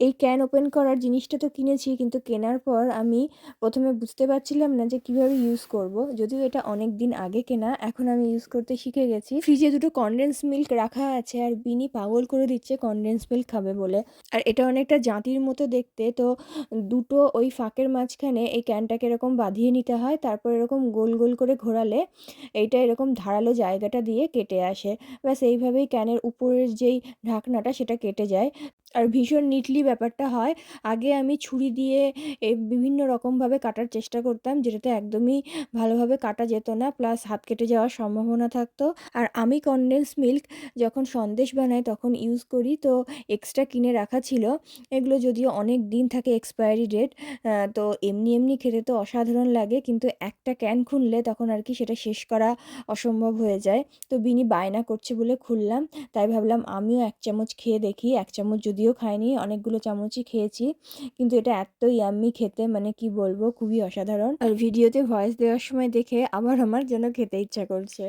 এই can open করার জিনিসটা তো কিনেছি, কিন্তু কেনার পর আমি প্রথমে বুঝতে পারছিলাম না যে কীভাবে ইউজ করব। যদিও এটা অনেক দিন আগে কেনা, এখন আমি ইউজ করতে শিখে গেছি। ফ্রিজে দুটো কনডেন্স মিল্ক রাখা আছে, আর বিনি পাগল করে দিচ্ছে কনডেন্স মিল্ক খাবে বলে। আর এটা অনেকটা জাঁতির মতো দেখতে, তো দুটো ওই ফাঁকের মাঝখানে এই ক্যানটাকে এরকম বাঁধিয়ে নিতে হয়, তারপর এরকম গোল গোল করে ঘোরালে এইটা এরকম ধারালো জায়গাটা দিয়ে কেটে আসে। ব্যাস এইভাবেই ক্যানের উপরের যেই ঢাকনাটা সেটা কেটে যায়। আর ভীষণ নিটলি ব্যাপারটা হয়। আগে আমি ছুরি দিয়ে বিভিন্ন রকমভাবে কাটার চেষ্টা করতাম, যেটাতে একদমই ভালোভাবে কাটা যেত না, প্লাস হাত কেটে যাওয়ার সম্ভাবনা থাকতো। আর আমি কনডেন্স মিল্ক যখন সন্দেশ বানাই তখন ইউজ করি, তো এক্সট্রা কিনে রাখা ছিল। এগুলো যদিও অনেক দিন থাকে এক্সপায়ারি ডেট, তো এমনি এমনি খেতে তো অসাধারণ লাগে, কিন্তু একটা ক্যান খুললে তখন আর কি সেটা শেষ করা অসম্ভব হয়ে যায়। তো বিনি বায়না করছে বলে খুললাম, তাই ভাবলাম আমিও 1 চামচ খেয়ে দেখি। 1 চামচ যদিও খাইনি, অনেকগুলো চামচই খেয়েছি, কিন্তু এটা এত ইয়াম্মি খেতে, মানে কি বলবো, খুবই অসাধারণ। আর ভিডিওতে ভয়েস দেওয়ার সময় দেখে আবার আমার যেন খেতে ইচ্ছা করছে।